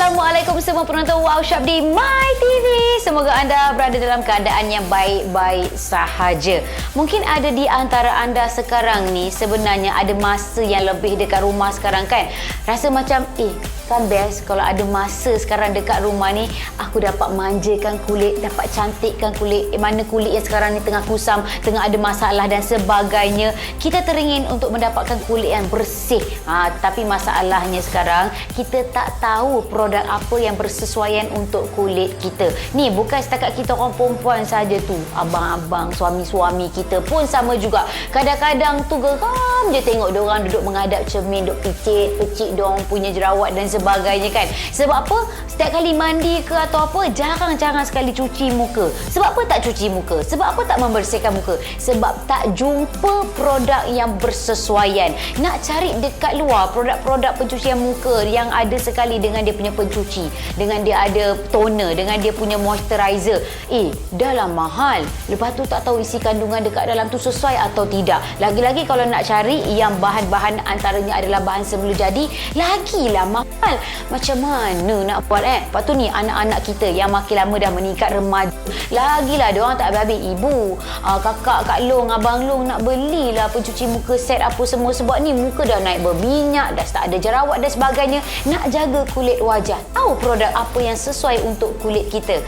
Assalamualaikum semua penonton Wow Shop di My TV. Semoga anda berada dalam keadaan yang baik-baik sahaja. Mungkin ada di antara anda sekarang ni sebenarnya ada masa yang lebih dekat rumah sekarang kan. Rasa macam kan best kalau ada masa sekarang dekat rumah ni, aku dapat manjakan kulit, dapat cantikkan kulit. Mana kulit yang sekarang ni tengah kusam, tengah ada masalah dan sebagainya. Kita teringin untuk mendapatkan kulit yang bersih. Tapi masalahnya sekarang kita tak tahu produk apa yang bersesuaian untuk kulit kita. Ni bukan setakat kita orang perempuan saja tu, abang-abang, suami-suami kita pun sama juga. Kadang-kadang tu geram je tengok diorang duduk menghadap cermin, duk picit diorang punya jerawat dan sebagainya kan. Sebab apa? Setiap kali mandi ke atau apa, jarang-jarang sekali cuci muka. Sebab apa tak cuci muka? Sebab apa tak membersihkan muka? Sebab tak jumpa produk yang bersesuaian. Nak cari dekat luar produk-produk pencucian muka yang ada sekali dengan dia punya pencuci, dengan dia ada toner, dengan dia punya moisturizer. Dah lah mahal. Lepas tu tak tahu isi kandungan dekat dalam tu sesuai atau tidak. Lagi-lagi kalau nak cari yang bahan-bahan antaranya adalah bahan semula jadi, lagilah mahal. Macam mana nak buat Lepas tu ni anak-anak kita yang makin lama dah meningkat remaja, lagilah diorang tak habis-habis. Ibu, kakak, Kak Long, Abang Long nak belilah pencuci muka set apa semua. Sebab ni muka dah naik berminyak, dah start ada jerawat dan sebagainya. Nak jaga kulit wajah, tahu produk apa yang sesuai untuk kulit kita.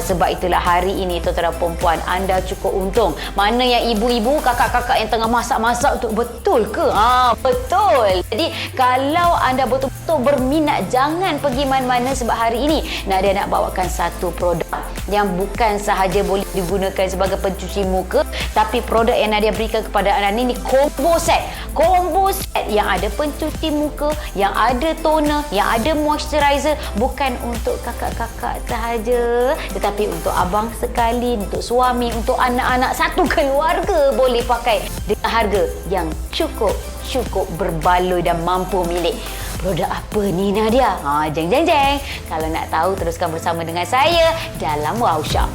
Sebab itulah hari ini tuan-tuan dan perempuan, anda cukup untung. Mana yang ibu-ibu, kakak-kakak yang tengah masak-masak tu, betul ke? Betul. Jadi kalau anda betul-betul berminat, jangan pergi mana-mana sebab hari ini Nadia nak bawakan satu produk yang bukan sahaja boleh digunakan sebagai pencuci muka, tapi produk yang Nadia berikan kepada anda ni combo set yang ada pencuci muka, yang ada toner, yang ada moisturizer. Bukan untuk kakak-kakak sahaja, tetapi untuk abang sekali, untuk suami, untuk anak-anak, satu keluarga boleh pakai dengan harga yang cukup berbaloi dan mampu milik. Produk apa ni Nadia? Jeng. Kalau nak tahu, teruskan bersama dengan saya dalam Wow Shop.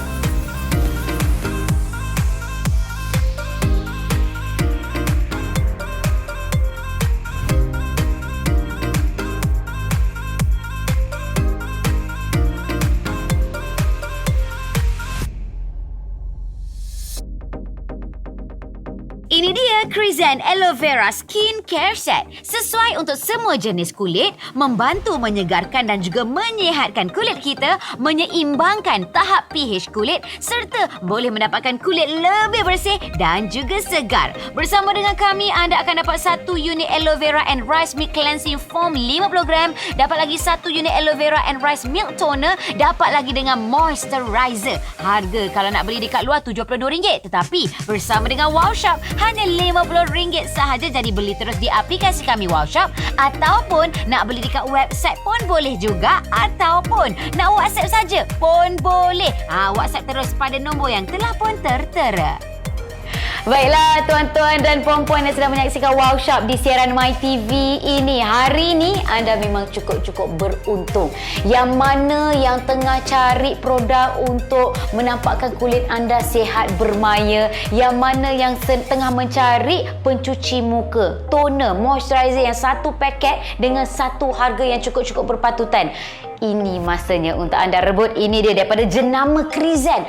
Ini dia Krizan Aloe Vera Skin Care Set. Sesuai untuk semua jenis kulit, membantu menyegarkan dan juga menyihatkan kulit kita, menyeimbangkan tahap pH kulit serta boleh mendapatkan kulit lebih bersih dan juga segar. Bersama dengan kami, anda akan dapat satu unit Aloe Vera and Rice Milk Cleansing Foam 50 gram, dapat lagi satu unit Aloe Vera and Rice Milk Toner, dapat lagi dengan moisturizer. Harga kalau nak beli dekat luar RM72, tetapi bersama dengan Wow Shop hanya RM50 sahaja. Jadi beli terus di aplikasi kami Wow Shop, ataupun nak beli dekat website pun boleh juga, ataupun nak WhatsApp saja pun boleh. WhatsApp terus pada nombor yang telah pun tertera. Baiklah tuan-tuan dan puan-puan yang sedang menyaksikan Wow Shop di siaran My TV ini. Hari ini anda memang cukup beruntung. Yang mana yang tengah cari produk untuk menampakkan kulit anda sihat bermaya, yang mana yang tengah mencari pencuci muka, toner, moisturizer yang satu paket dengan satu harga yang cukup berpatutan. Ini masanya untuk anda rebut. Ini dia daripada jenama Krizan.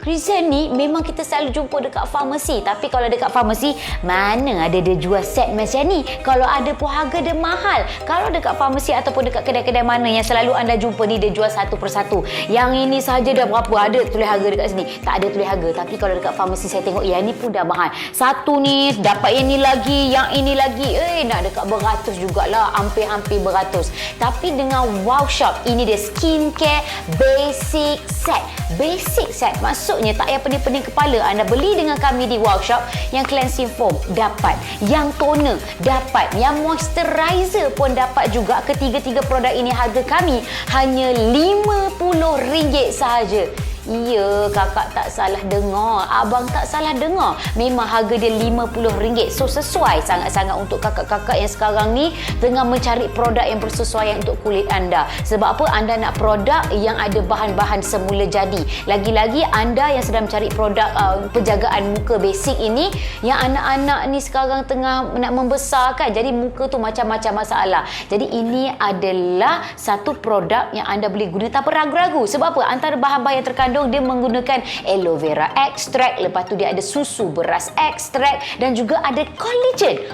Krizan ni memang kita selalu jumpa dekat farmasi. Tapi kalau dekat farmasi, mana ada dia jual set macam ni? Kalau ada pun harga dia mahal. Kalau dekat farmasi ataupun dekat kedai-kedai mana yang selalu anda jumpa ni, dia jual satu persatu. Yang ini sahaja dah berapa? Ada tulis harga dekat sini? Tak ada tulis harga. Tapi kalau dekat farmasi saya tengok, yang ni pun dah mahal. Satu ni dapat yang ni lagi, yang ini lagi. Nak dekat beratus jugalah. Hampir beratus. Tapi dengan Wow Shop, ini dia skincare basic set. Basic set maksudnya tak payah pening-pening kepala. Anda beli dengan kami di Wow Shop, yang cleansing foam dapat, yang toner dapat, yang moisturizer pun dapat juga. Ketiga-tiga produk ini harga kami hanya RM50 sahaja. Ya, kakak tak salah dengar. Abang tak salah dengar. Memang harga dia RM50. So, sesuai sangat-sangat untuk kakak-kakak yang sekarang ni tengah mencari produk yang bersesuaian untuk kulit anda. Sebab apa? Anda nak produk yang ada bahan-bahan semula jadi. Lagi-lagi anda yang sedang mencari produk penjagaan muka basic ini, yang anak-anak ni sekarang tengah nak membesar kan. Jadi muka tu macam-macam masalah. Jadi ini adalah satu produk yang anda boleh guna tanpa ragu-ragu. Sebab apa? Antara bahan-bahan yang terkandung, dia menggunakan aloe vera extract, lepas tu dia ada susu beras extract dan juga ada collagen.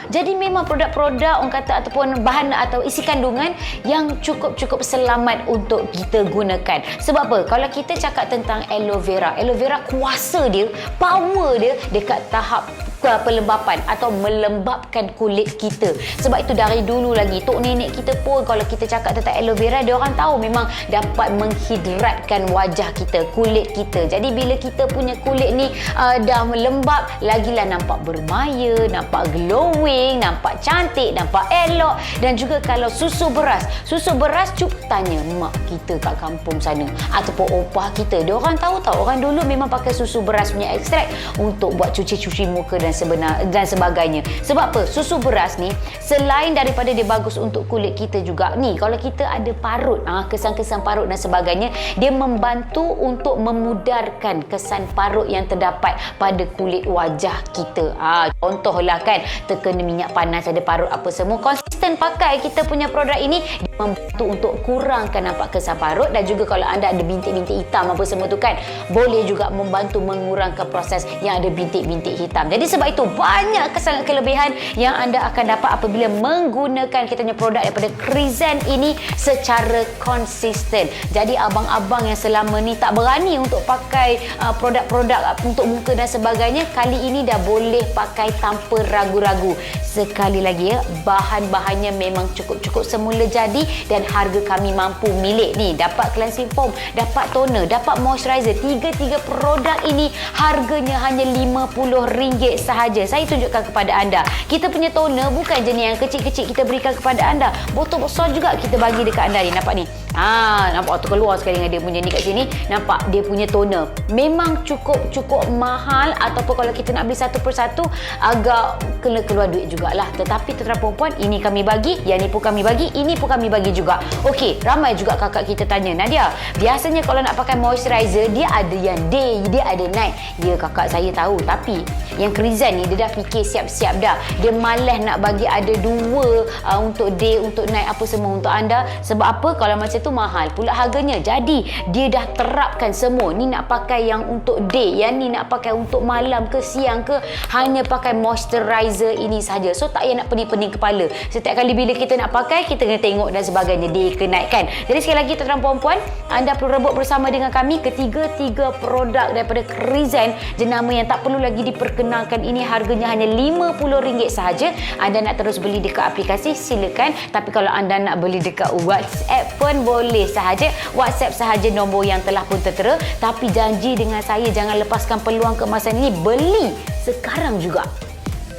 Jadi memang produk-produk orang kata ataupun bahan atau isi kandungan yang cukup selamat untuk kita gunakan. Sebab apa? Kalau kita cakap tentang aloe vera kuasa dia, power dia dekat tahap pelembapan atau melembapkan kulit kita. Sebab itu dari dulu lagi tok nenek kita pun kalau kita cakap tentang aloe vera, dia orang tahu memang dapat menghidratkan wajah kita, kulit kita. Jadi bila kita punya kulit ni dah melembap, lagilah nampak bermaya, nampak glowing, nampak cantik, nampak elok. Dan juga kalau susu beras cuba tanya mak kita kat kampung sana ataupun opah kita, dia orang tahu orang dulu memang pakai susu beras punya ekstrak untuk buat cuci muka dan sebagainya. Sebab apa? Susu beras ni selain daripada dia bagus untuk kulit kita juga, ni kalau kita ada parut, kesan-kesan parut dan sebagainya, dia membantu untuk memudarkan kesan parut yang terdapat pada kulit wajah kita. Contohlah kan, terkena minyak panas, ada parut apa semua, konsisten pakai kita punya produk ini, dia membantu untuk kurangkan nampak kesan parut. Dan juga kalau anda ada bintik-bintik hitam apa semua tu kan, boleh juga membantu mengurangkan proses yang ada bintik-bintik hitam. Jadi sebab itu banyak sangat kelebihan yang anda akan dapat apabila menggunakan kita punya produk daripada Krizan ini secara konsisten. Jadi abang-abang yang selama ni tak berani untuk pakai produk-produk untuk muka dan sebagainya, kali ini dah boleh pakai tanpa ragu-ragu. Sekali lagi ya, bahan-bahannya memang cukup semula jadi dan harga kami mampu milik ni. Dapat cleansing foam, dapat toner, dapat moisturizer. Tiga produk ini harganya hanya RM50 sahaja. Saya tunjukkan kepada anda. Kita punya toner bukan jenis yang kecil-kecil kita berikan kepada anda. Botol besar juga kita bagi dekat anda ni. Nampak ni? Nampak tu keluar sekali dengan dia punya ni kat sini. Nampak dia punya toner. Memang cukup mahal, ataupun kalau kita nak beli satu persatu agak kena keluar duit jugalah. Tetapi tuan perempuan, ini kami bagi, yang ni pun kami bagi, ini pun kami bagi juga. Okey, ramai juga kakak kita tanya, Nadia, biasanya kalau nak pakai moisturizer, dia ada yang day, dia ada night. Ya kakak, saya tahu. Tapi yang Krizan ni dia dah fikir siap-siap dah. Dia malas nak bagi ada dua untuk day, untuk night apa semua untuk anda. Sebab apa? Kalau macam tu mahal pula harganya. Jadi dia dah terapkan semua. Ni nak pakai yang untuk day, yang ni nak pakai untuk malam ke siang ke, hanya pakai moisturizer ini saja. So tak payah nak pening-pening kepala. Setiap kali bila kita nak pakai, kita kena tengok dan sebagainya, day ke night kan. Jadi sekali lagi tuan-tuan puan-puan, anda perlu rebut bersama dengan kami ketiga produk daripada Krizan jenama yang tak perlu lagi diperkenalkan ini. Harganya hanya RM50 sahaja. Anda nak terus beli dekat aplikasi, silakan. Tapi kalau anda nak beli dekat WhatsApp pun boleh sahaja. WhatsApp sahaja nombor yang telah pun tertera. Tapi janji dengan saya, jangan lepaskan peluang kemasan ini. Beli sekarang juga.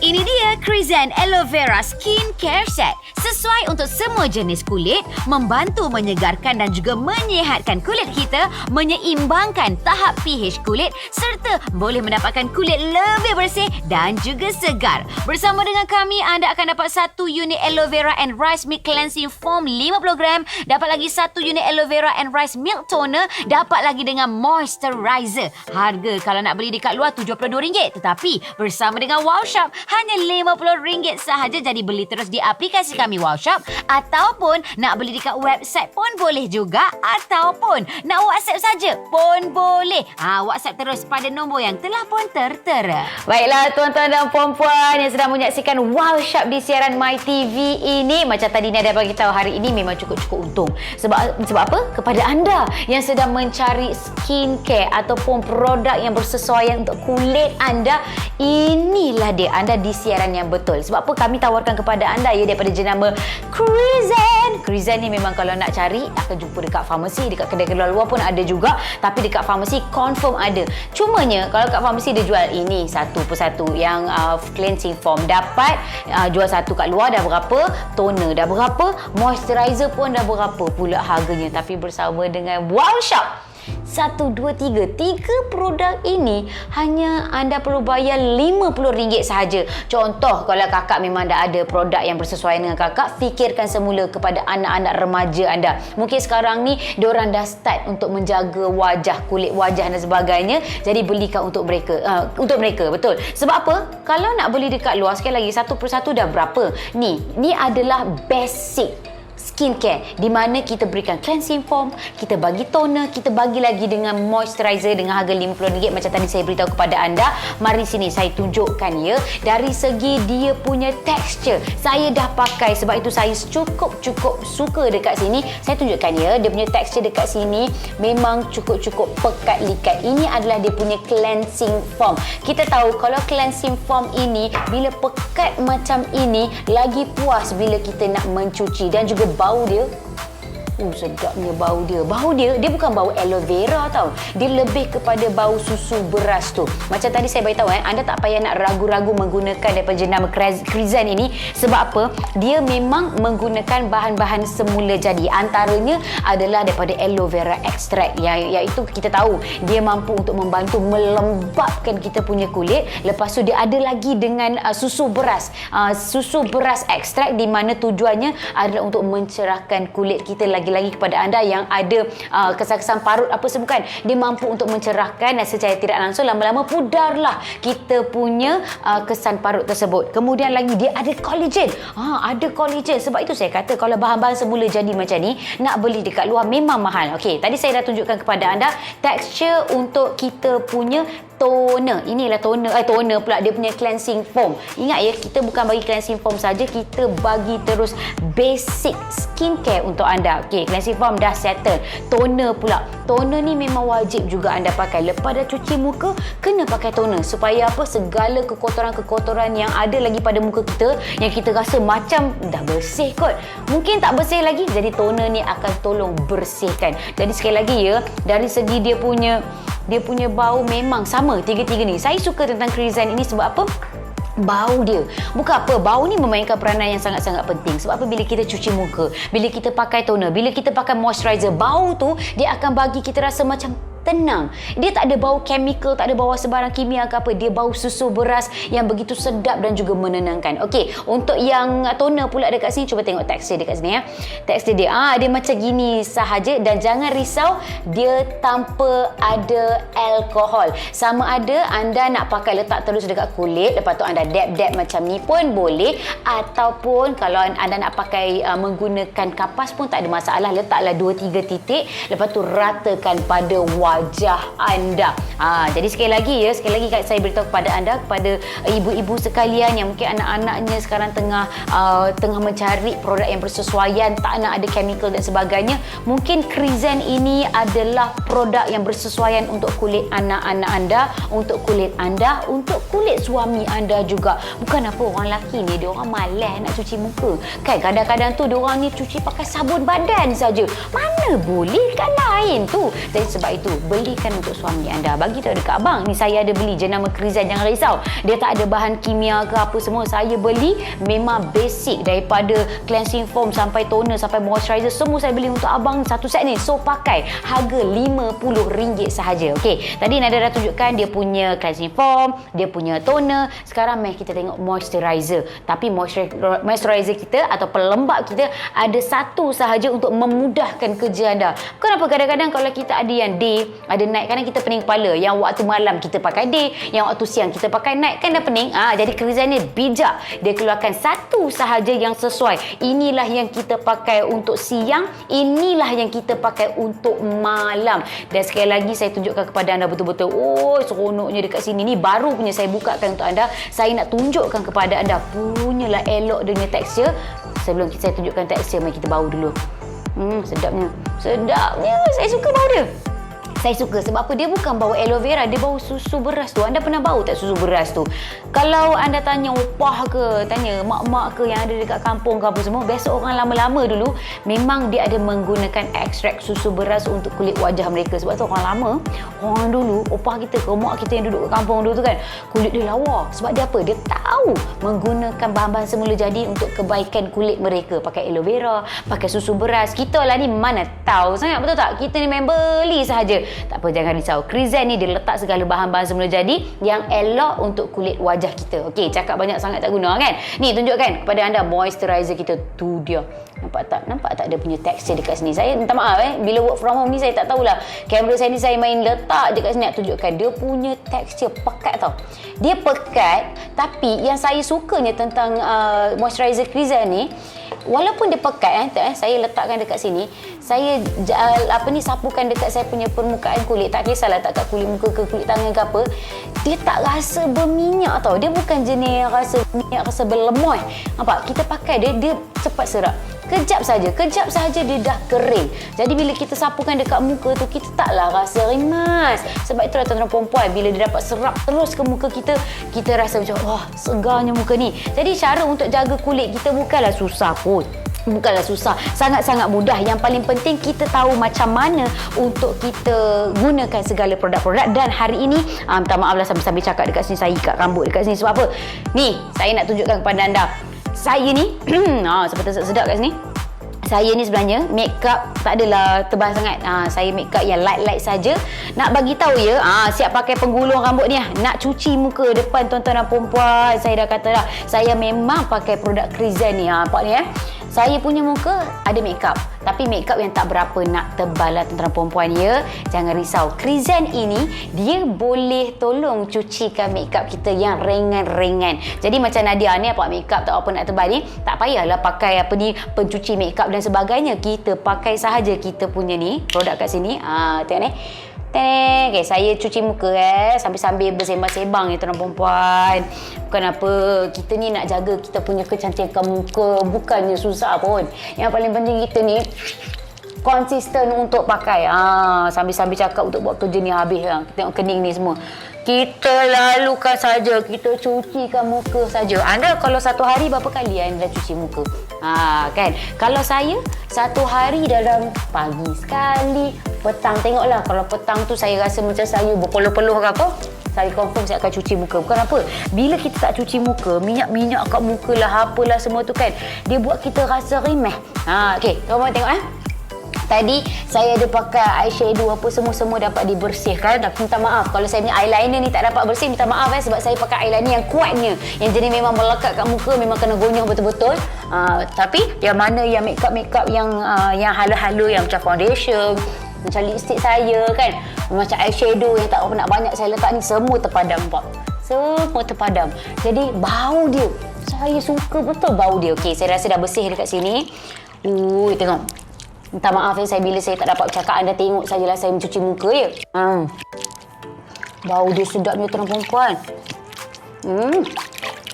Ini dia Krizan Aloe Vera Skin Care Set. Sesuai untuk semua jenis kulit, membantu menyegarkan dan juga menyihatkan kulit kita, menyeimbangkan tahap pH kulit serta boleh mendapatkan kulit lebih bersih dan juga segar. Bersama dengan kami, anda akan dapat satu unit Aloe Vera and Rice Milk Cleansing Foam 50 gram, dapat lagi satu unit Aloe Vera and Rice Milk Toner, dapat lagi dengan moisturizer. Harga kalau nak beli dekat luar RM72, tetapi bersama dengan Wow Shop hanya RM50 sahaja. Jadi beli terus di aplikasi kami Wow Shop, ataupun nak beli dekat website pun boleh juga, ataupun nak WhatsApp saja pun boleh. WhatsApp terus pada nombor yang telah pun tertera. Baiklah tuan-tuan dan puan-puan yang sedang menyaksikan Wow Shop di siaran MyTV ini, macam tadi Nadia bagi tahu, hari ini memang cukup untung. Sebab apa? Kepada anda yang sedang mencari skincare ataupun produk yang bersesuaian untuk kulit anda, inilah dia, anda di siaran yang betul. Sebab apa? Kami tawarkan kepada anda ya, daripada jenama Krizan. Krizan ni memang kalau nak cari akan jumpa dekat farmasi, dekat kedai-kedai luar pun ada juga, tapi dekat farmasi confirm ada. Cumanya kalau kat farmasi dia jual ini satu persatu. Yang cleansing foam dapat jual satu kat luar dah berapa, toner dah berapa, moisturizer pun dah berapa pula harganya. Tapi bersama dengan Wow Shop, 1, 2, 3. 3 produk ini hanya anda perlu bayar RM50 sahaja. Contoh, kalau kakak memang dah ada produk yang bersesuaian dengan kakak, fikirkan semula kepada anak-anak remaja anda. Mungkin sekarang ni diorang dah start untuk menjaga wajah, kulit wajah dan sebagainya. Jadi belikan untuk mereka. Untuk mereka, betul. Sebab apa? Kalau nak beli dekat luar, sekali lagi satu persatu dah berapa? Ni adalah basic skincare di mana kita berikan cleansing foam, kita bagi toner, kita bagi lagi dengan moisturizer dengan harga RM50 macam tadi saya beritahu kepada anda. Mari sini saya tunjukkan ya. Dari segi dia punya texture, saya dah pakai, sebab itu saya cukup suka dekat sini. Saya tunjukkan ya, dia punya texture dekat sini memang cukup pekat likat. Ini adalah dia punya cleansing foam. Kita tahu kalau cleansing foam ini bila pekat macam ini, lagi puas bila kita nak mencuci. Dan juga bau dia, sedapnya bau dia. Bau dia bukan bau aloe vera tau. Dia lebih kepada bau susu beras tu. Macam tadi saya beritahu anda tak payah nak ragu-ragu menggunakan daripada jenama Krizan ini. Sebab apa? Dia memang menggunakan bahan-bahan semula jadi. Antaranya adalah daripada aloe vera extract, iaitu kita tahu dia mampu untuk membantu melembabkan kita punya kulit. Lepas tu dia ada lagi dengan susu beras. Susu beras extract, di mana tujuannya adalah untuk mencerahkan kulit kita. Lagi kepada anda yang ada kesan-kesan parut apa sebukan, dia mampu untuk mencerahkan dan secara tidak langsung lama-lama pudarlah kita punya kesan parut tersebut. Kemudian lagi dia ada collagen. Ada collagen. Sebab itu saya kata kalau bahan-bahan semula jadi macam ni, nak beli dekat luar memang mahal. Okey, tadi saya dah tunjukkan kepada anda tekstur untuk kita punya toner. Inilah toner pula, dia punya cleansing foam. Ingat ya, kita bukan bagi cleansing foam saja, kita bagi terus basic skincare untuk anda. Okey, cleansing foam dah settle. Toner pula. Toner ni memang wajib juga anda pakai. Lepas dah cuci muka, kena pakai toner. Supaya apa? Segala kekotoran-kekotoran yang ada lagi pada muka kita, yang kita rasa macam dah bersih kot, mungkin tak bersih lagi, jadi toner ni akan tolong bersihkan. Jadi sekali lagi ya, dari segi dia punya bau memang sama tiga-tiga ni. Saya suka tentang Krizan ini sebab apa? Bau dia. Bukan apa, bau ni memainkan peranan yang sangat-sangat penting. Sebab apa? Bila kita cuci muka, bila kita pakai toner, bila kita pakai moisturizer, bau tu dia akan bagi kita rasa macam tenang. Dia tak ada bau chemical, tak ada bau sebarang kimia ke apa. Dia bau susu beras yang begitu sedap dan juga menenangkan. Okey, untuk yang toner pula dekat sini, cuba tengok tekstur dekat sini ya. Tekstur dia, dia macam gini sahaja. Dan jangan risau, dia tanpa ada alkohol. Sama ada anda nak pakai letak terus dekat kulit, lepas tu anda dab-dab macam ni pun boleh. Ataupun kalau anda nak pakai menggunakan kapas pun tak ada masalah. Letaklah 2-3 titik, lepas tu ratakan pada wajah anda. Jadi sekali lagi saya beritahu kepada anda, kepada ibu-ibu sekalian yang mungkin anak-anaknya sekarang tengah mencari produk yang bersesuaian, tak nak ada chemical dan sebagainya. Mungkin Krizan ini adalah produk yang bersesuaian untuk kulit anak-anak anda, untuk kulit anda, untuk kulit suami anda juga. Bukan apa, orang lelaki ni dia orang malas nak cuci muka. Kan kadang-kadang tu dia orang ni cuci pakai sabun badan saja. Mana boleh kan lain tu. Jadi sebab itu belikan untuk suami anda. Bagi tahu dekat abang, ni saya ada beli jenama Krizan, jangan risau. Dia tak ada bahan kimia ke apa semua. Saya beli memang basic, daripada cleansing foam sampai toner sampai moisturizer, semua saya beli untuk abang satu set ni. So pakai, harga RM50 sahaja. Okey, tadi Nada dah tunjukkan dia punya cleansing foam, dia punya toner. Sekarang mari kita tengok moisturizer. Tapi moisturizer kita atau pelembap kita ada satu sahaja untuk memudahkan kerja anda. Kenapa kadang-kadang kalau kita ada yang day, ada night, kadang kita pening kepala. Yang waktu malam kita pakai day, yang waktu siang kita pakai night, kan dah pening. Jadi Krizan ni bijak, dia keluarkan satu sahaja yang sesuai. Inilah yang kita pakai untuk siang, inilah yang kita pakai untuk malam. Dan sekali lagi saya tunjukkan kepada anda betul-betul, seronoknya dekat sini. Ni baru punya saya bukakan untuk anda. Saya nak tunjukkan kepada anda punyalah elok dia punya tekstur. Sebelum saya tunjukkan tekstur, mari kita bau dulu. Sedapnya, saya suka bau dia. Saya suka sebab apa? Dia bukan bau aloe vera, dia bau susu beras tu. Anda pernah bau tak susu beras tu? Kalau anda tanya opah ke, tanya mak-mak ke yang ada dekat kampung ke apa semua, biasa orang lama-lama dulu memang dia ada menggunakan ekstrak susu beras untuk kulit wajah mereka. Sebab tu orang lama, orang dulu, opah kita ke, mak kita yang duduk kat kampung dulu tu kan, kulit dia lawa. Sebab dia apa? Dia tahu menggunakan bahan-bahan semula jadi untuk kebaikan kulit mereka. Pakai aloe vera, pakai susu beras. Kita lah ni mana tahu sangat, betul tak? Kita ni main beli sahaja. Tak apa, jangan risau. Crizen ni dia letak segala bahan-bahan semula jadi yang elok untuk kulit wajah kita. Okey, cakap banyak sangat tak guna kan. Ni tunjukkan kepada anda moisturizer kita. Tu dia. Nampak tak dia punya tekstur dekat sini. Saya minta maaf bila work from home ni saya tak tahulah. Kamera saya ni saya main letak je kat sini nak tunjukkan. Dia punya tekstur pekat tau. Dia pekat, tapi yang saya sukanya tentang moisturizer Crizen ni, walaupun dia pekat saya letakkan dekat sini, saya sapukan dekat saya punya permukaan kulit, tak kisahlah tak kat kulit muka ke kulit tangan ke apa, dia tak rasa berminyak tau. Dia bukan jenis yang rasa minyak, rasa berlemoy. Nampak? Kita pakai dia cepat serap. Kejap saja dia dah kering. Jadi bila kita sapukan dekat muka tu, kita taklah rasa rimas. Sebab itulah tuan-tuan perempuan, bila dia dapat serap terus ke muka kita, kita rasa macam wah, segarnya muka ni. Jadi cara untuk jaga kulit kita bukanlah susah pun. Bukanlah susah, sangat-sangat mudah. Yang paling penting kita tahu macam mana untuk kita gunakan segala produk-produk. Dan hari ini, minta maaf lah sambil-sambil cakap dekat sini, saya ikat rambut dekat sini. Sebab apa? Ni, saya nak tunjukkan kepada anda. Saya ni, seperti sedap kat sini. Saya ni sebenarnya make up tak adalah tebal sangat. Saya make up yang light-light saja. Nak bagi tahu ya, siap pakai penggulung rambut ni. Nak cuci muka depan tuan-tuan dan perempuan. Saya dah kata dah, saya memang pakai produk Crizen ni. Nampak ni Saya punya muka ada make up, tapi make up yang tak berapa nak tebal lah tuan-tuan perempuan ya. Jangan risau. Crizen ini dia boleh tolong cucikan make up kita yang ringan-ringan. Jadi macam Nadia ni apa make up tak apa nak tebal ni, tak payahlah pakai pencuci make up dan sebagainya. Kita pakai sahaja kita punya ni produk kat sini. Tengok ni. Okay, saya cuci muka sambil-sambil bersembang-sembang ni tuan perempuan. Bukan apa, kita ni nak jaga kita punya kecantikan muka, bukannya susah pun. Yang paling penting kita ni konsisten untuk pakai. Sambil-sambil cakap untuk buat kerja ni habis lah. Tengok kening ni semua. Kita lalukan saja, kita cucikan muka saja. Anda kalau satu hari berapa kali anda cuci muka? Kan? Kalau saya satu hari dalam pagi sekali, petang tengoklah. Kalau petang tu saya rasa macam saya berpeluh-peluh ke apa, saya confirm saya akan cuci muka. Bukan apa, bila kita tak cuci muka, minyak-minyak kat muka lah, apalah semua tu kan, dia buat kita rasa rimeh. Okey, tuan-tuan tengok Tadi saya ada pakai eyeshadow apa semua dapat dibersihkan. Tapi minta maaf kalau saya punya eyeliner ni tak dapat bersih, minta maaf sebab saya pakai eyeliner yang kuatnya, yang jenis memang melekat kat muka, memang kena gonyong betul-betul. Tapi yang mana yang makeup yang hala-hala, yang macam foundation, macam lipstick saya kan, macam eyeshadow yang tak nak banyak saya letak ni, semua terpadam Pak. Semua terpadam. Jadi bau dia, saya suka betul bau dia. Okey, saya rasa dah bersih dekat sini. Tengok. Minta maaf saya bila saya tak dapat cakap, anda tengok sajalah saya mencuci muka ya. Bau dia sedapnya tuan perempuan.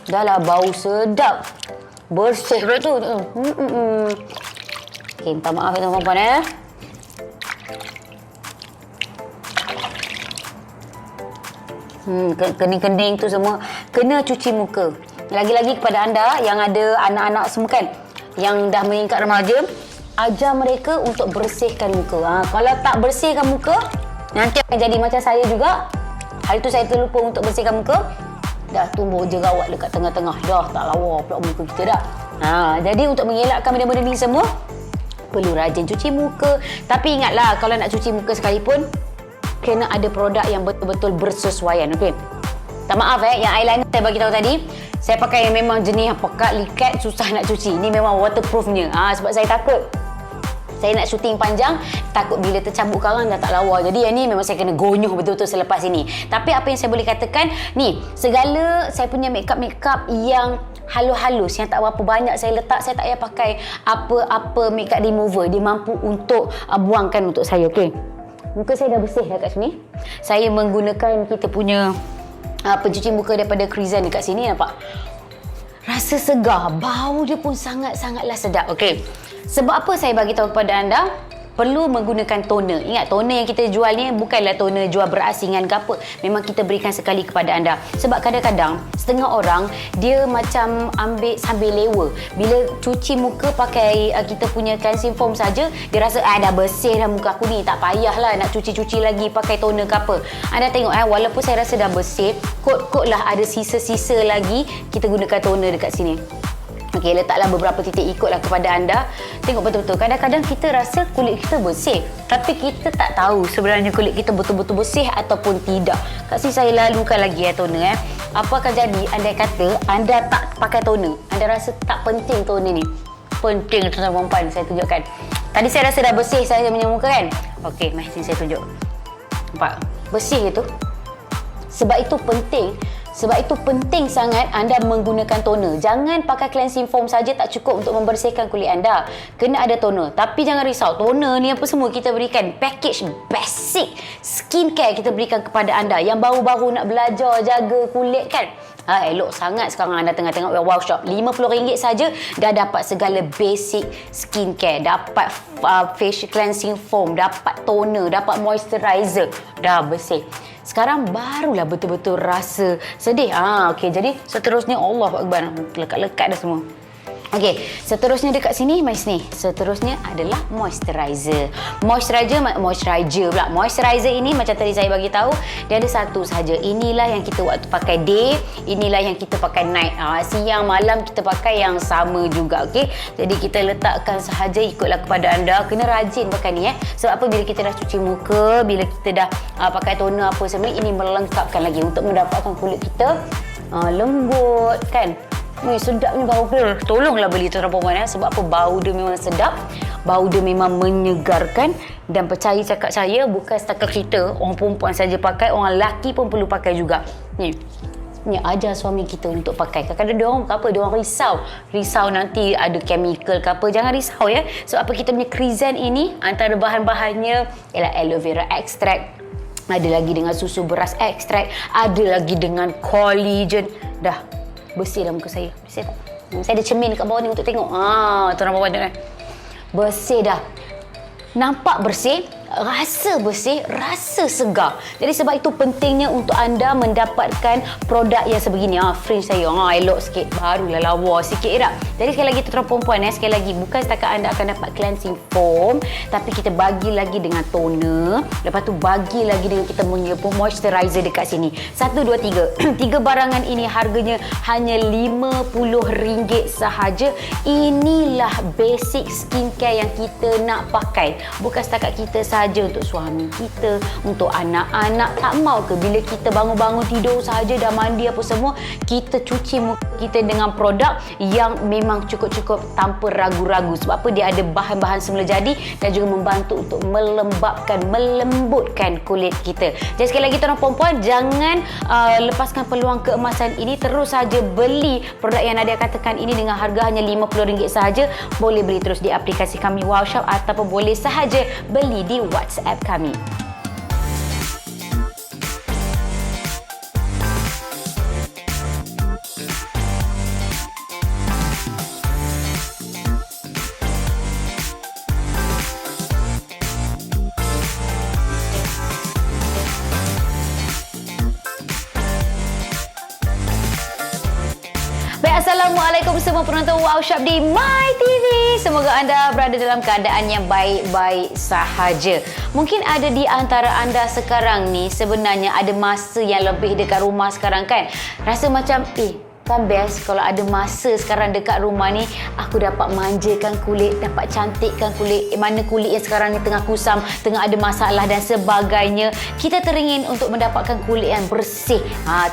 Dah lah bau sedap. Bersih betul. Okey, minta maaf tuan perempuan kening-kening tu semua kena cuci muka. Lagi-lagi kepada anda yang ada anak-anak semua kan, yang dah meningkat remaja, ajar mereka untuk bersihkan muka. Kalau tak bersihkan muka, nanti akan jadi macam saya juga. Hari tu saya terlupa untuk bersihkan muka, dah tumbuh jerawat dekat tengah-tengah. Dah tak lawa pula muka kita dah. Jadi untuk mengelakkan benda-benda ni semua, perlu rajin cuci muka. Tapi ingatlah, kalau nak cuci muka sekalipun, kena ada produk yang betul-betul bersesuaian. Okey. Tak maaf yang eyeliner saya bagi tahu tadi, saya pakai yang memang jenis yang pekat, likat, susah nak cuci. Ini memang waterproofnya. Sebab saya takut saya nak syuting panjang, takut bila tercabut karang dah tak lawa. Jadi yang ni memang saya kena gonyuh betul-betul selepas ini. Tapi apa yang saya boleh katakan, ni segala saya punya makeup yang halus-halus, yang tak berapa banyak saya letak, saya tak payah pakai apa-apa makeup remover. Dia mampu untuk buangkan untuk saya. Okey. Muka saya dah bersih dah kat sini. Saya menggunakan kita punya pencuci muka daripada Crizen dekat sini, nampak? Rasa segar, bau dia pun sangat-sangatlah sedap. Okey. Sebab apa saya bagi tahu kepada anda perlu menggunakan toner. Ingat, toner yang kita jual ni bukanlah toner jual berasingan ke apa. Memang kita berikan sekali kepada anda. Sebab kadang-kadang setengah orang dia macam ambil sambil lewa. Bila cuci muka pakai kita punya cleansing foam saja, dia rasa dah bersih dah muka aku ni, tak payahlah nak cuci-cuci lagi pakai toner ke apa. Anda tengok walaupun saya rasa dah bersih, kot-kot lah ada sisa-sisa lagi, kita gunakan toner dekat sini. Okey, letaklah beberapa titik, ikutlah kepada anda. Tengok betul-betul. Kadang-kadang kita rasa kulit kita bersih, tapi kita tak tahu sebenarnya kulit kita betul-betul bersih ataupun tidak. Kat sini saya lalukan lagi toner. Apa akan jadi andai kata anda tak pakai toner? Anda rasa tak penting toner ni? Penting, tuan-tuan perempuan, saya tunjukkan. Tadi saya rasa dah bersih saya punya muka kan? Okey, mari sini saya tunjuk. Nampak? Bersih itu. Sebab itu penting. Sebab itu penting sangat anda menggunakan toner. Jangan pakai cleansing foam saja tak cukup untuk membersihkan kulit anda. Kena ada toner. Tapi jangan risau. Toner ni apa semua kita berikan. Package basic skincare kita berikan kepada anda. Yang baru-baru nak belajar jaga kulit kan. Elok sangat sekarang anda tengah tengok Wow Shop. RM50 saja dah dapat segala basic skincare. Dapat facial cleansing foam. Dapat toner. Dapat moisturizer. Dah bersih. Sekarang barulah betul-betul rasa sedih. Okey, jadi seterusnya Allah Akbar. Lekat-lekat dah semua. Okey, seterusnya dekat sini, mari sini. Seterusnya adalah moisturizer. Moisturizer ini macam tadi saya bagi tahu, dia ada satu saja. Inilah yang kita waktu pakai day, inilah yang kita pakai night. Siang malam kita pakai yang sama juga, okey. Jadi kita letakkan sahaja, ikutlah kepada anda. Kena rajin pakai ni Sebab apa, bila kita dah cuci muka, bila kita dah pakai toner apa semua, ini melengkapkan lagi untuk mendapatkan kulit kita lembut kan. Sedapnya bau dia. Tolonglah beli tuan-tuan perempuan sebab apa, bau dia memang sedap, bau dia memang menyegarkan. Dan percaya cakap saya, bukan setakat kita orang perempuan saja pakai, orang lelaki pun perlu pakai juga. Ni ajar suami kita untuk pakai. Kadang-kadang dia orang apa, dia orang risau nanti ada chemical ke apa. Jangan risau sebab apa, kita punya Krizan ini antara bahan-bahannya ialah aloe vera extract, ada lagi dengan susu beras extract, ada lagi dengan collagen. Dah bersih dah muka saya. Bersih tak? Saya ada cermin dekat bawah ni untuk tengok. Tuan-tuan perempuan tengok. Bersih dah. Nampak bersih, rasa bersih, rasa segar. Jadi sebab itu pentingnya untuk anda mendapatkan produk yang sebegini. Fringe saya elok sikit, barulah lawa sikit tak? Jadi sekali lagi tuan-tuan perempuan sekali lagi, bukan setakat anda akan dapat cleansing foam, tapi kita bagi lagi dengan toner. Lepas tu bagi lagi dengan kita punya moisturizer dekat sini. 1, 2, 3. 3 barangan ini harganya hanya RM50 sahaja. Inilah basic skincare yang kita nak pakai. Bukan setakat kita saja, untuk suami kita, untuk anak-anak. Tak mau ke bila kita bangun-bangun tidur sahaja dah mandi apa semua, kita cuci muka kita dengan produk yang memang cukup-cukup tanpa ragu-ragu. Sebab apa, dia ada bahan-bahan semula jadi dan juga membantu untuk melembabkan, melembutkan kulit kita. Jadi sekali lagi tuan-tuan perempuan, jangan lepaskan peluang keemasan ini. Terus saja beli produk yang Nadia katakan ini dengan harga hanya RM50 sahaja. Boleh beli terus di aplikasi kami Wow Shop ataupun boleh sahaja beli di WhatsApp kami. Assalamualaikum semua penonton Wow Shop di My TV. Semoga anda berada dalam keadaan yang baik-baik sahaja. Mungkin ada di antara anda sekarang ni sebenarnya ada masa yang lebih dekat rumah sekarang kan. Rasa macam kan best kalau ada masa sekarang dekat rumah ni, aku dapat manjakan kulit, dapat cantikkan kulit. Mana kulit yang sekarang ni tengah kusam, tengah ada masalah dan sebagainya. Kita teringin untuk mendapatkan kulit yang bersih.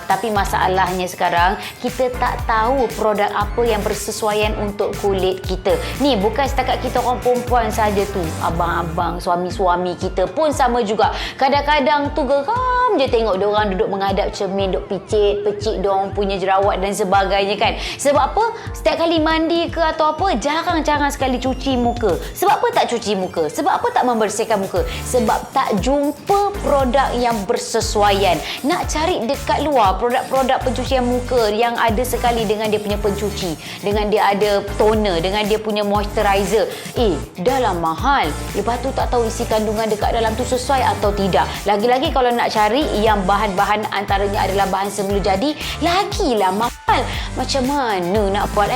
Tapi masalahnya sekarang kita tak tahu produk apa yang bersesuaian untuk kulit kita. Ni bukan setakat kita orang perempuan saja tu, abang-abang, suami-suami kita pun sama juga. Kadang-kadang tu geram je tengok dia orang duduk menghadap cermin, duk picit dia orang punya jerawat dan sebagainya kan. Sebab apa? Setiap kali mandi ke atau apa, jarang-jarang sekali cuci muka. Sebab apa tak cuci muka? Sebab apa tak membersihkan muka? Sebab tak jumpa produk yang bersesuaian. Nak cari dekat luar produk-produk pencucian muka yang ada sekali dengan dia punya pencuci, dengan dia ada toner, dengan dia punya moisturizer. Dah lah mahal. Lepas tu tak tahu isi kandungan dekat dalam tu sesuai atau tidak. Lagi-lagi kalau nak cari yang bahan-bahan antaranya adalah bahan semula jadi, lagilah mahal. Macam mana nak buat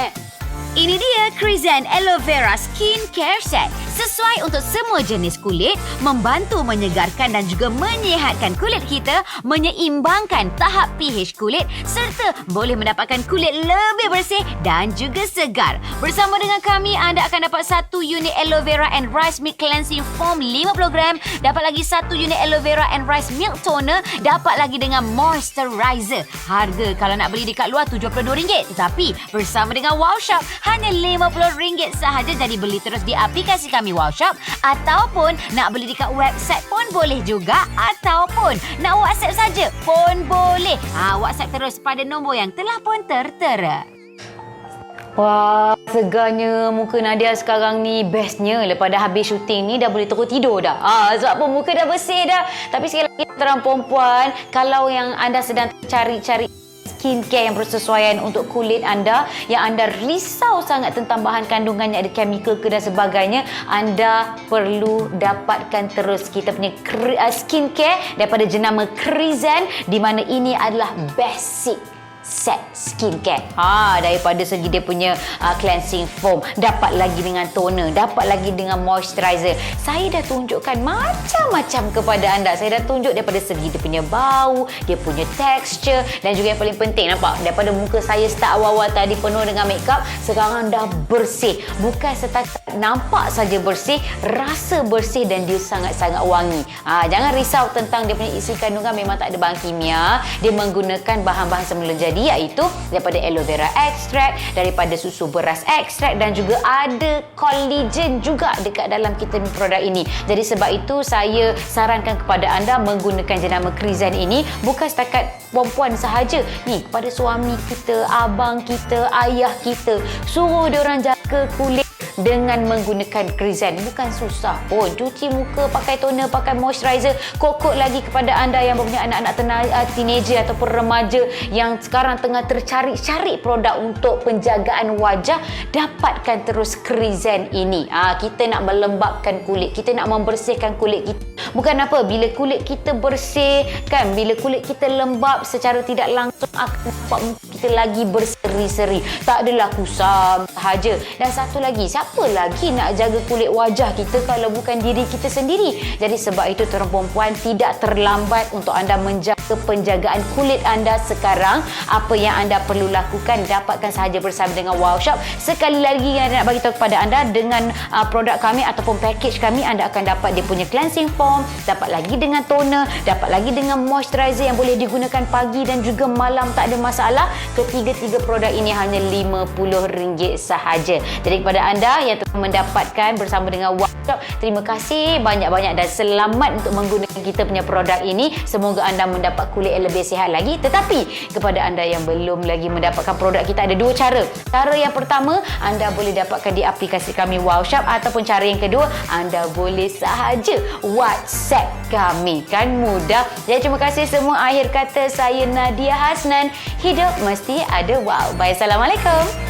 Ini dia Krizan Aloe Vera Skin Care Set. sesuai untuk semua jenis kulit, membantu menyegarkan dan juga menyihatkan kulit kita, menyeimbangkan tahap pH kulit serta boleh mendapatkan kulit lebih bersih dan juga segar. Bersama dengan kami, anda akan dapat 1 unit Aloe Vera and Rice Milk Cleansing Foam 50 gram, dapat lagi 1 unit Aloe Vera and Rice Milk Toner, dapat lagi dengan moisturizer. Harga kalau nak beli dekat luar RM72, tetapi bersama dengan Wow Shop hanya RM50 sahaja. Jadi beli terus di aplikasi kami Wow Shop, ataupun nak beli dekat website pun boleh juga, ataupun nak WhatsApp saja pun boleh. WhatsApp terus pada nombor yang telah pun tertera. Wah, segarnya muka Nadia sekarang ni bestnya. Lepas dah habis syuting ni dah boleh terus tidur dah. Sebab apa muka dah bersih dah. Tapi sekali lagi terang perempuan, kalau yang anda sedang cari-cari skincare yang bersesuaian untuk kulit anda, yang anda risau sangat tentang bahan kandungannya, ada chemical ke dan sebagainya, anda perlu dapatkan terus kita punya skincare daripada jenama Crizen, di mana ini adalah basic set skincare. Daripada segi dia punya cleansing foam, dapat lagi dengan toner, dapat lagi dengan moisturizer. Saya dah tunjukkan macam-macam kepada anda. Saya dah tunjuk daripada segi dia punya bau, dia punya texture, dan juga yang paling penting, nampak daripada muka saya start awal-awal tadi penuh dengan makeup, sekarang dah bersih. Bukan setakat nampak saja bersih, rasa bersih dan dia sangat-sangat wangi. Jangan risau tentang dia punya isi kandungan, memang tak ada bahan kimia. Dia menggunakan bahan-bahan semula jadi, iaitu daripada aloe vera extract, daripada susu beras extract, dan juga ada collagen juga dekat dalam kita ni produk ini. Jadi sebab itu saya sarankan kepada anda menggunakan jenama Crizen ini bukan setakat perempuan sahaja. Ni kepada suami kita, abang kita, ayah kita, suruh dia orang jaga kulit dengan menggunakan Crizen. Bukan susah pun. Cuci muka, pakai toner, pakai moisturizer. Kokok lagi kepada anda yang mempunyai anak-anak teenager ataupun remaja yang sekarang tengah tercari-cari produk untuk penjagaan wajah, dapatkan terus Crizen ini. Kita nak melembapkan kulit, kita nak membersihkan kulit kita. Bukan apa, bila kulit kita bersih kan, bila kulit kita lembap, secara tidak langsung akan nampak muka kita lagi berseri-seri. Tak adalah kusam sahaja. Dan satu lagi, siapa lagi nak jaga kulit wajah kita kalau bukan diri kita sendiri? Jadi sebab itu tuan perempuan, tidak terlambat untuk anda menjaga penjagaan kulit anda sekarang. Apa yang anda perlu lakukan, dapatkan sahaja bersama dengan Wow Shop. Sekali lagi yang nak bagi tahu kepada anda, dengan produk kami ataupun package kami, anda akan dapat dia punya cleansing foam, dapat lagi dengan toner, dapat lagi dengan moisturizer yang boleh digunakan pagi dan juga malam, tak ada masalah. Ketiga-tiga produk ini hanya RM50 sahaja. Jadi kepada anda yang telah mendapatkan bersama dengan Wow Shop, terima kasih banyak-banyak dan selamat untuk menggunakan kita punya produk ini. Semoga anda mendapat kulit yang lebih sihat lagi. Tetapi kepada anda yang belum lagi mendapatkan produk kita, ada dua cara. Cara yang pertama, anda boleh dapatkan di aplikasi kami Wow Shop, ataupun cara yang kedua, anda boleh sahaja WhatsApp kami. Kan mudah. Jadi terima kasih semua. Akhir kata, saya Nadia Hasnan. Hidup mesti ada wow. Bye. Assalamualaikum.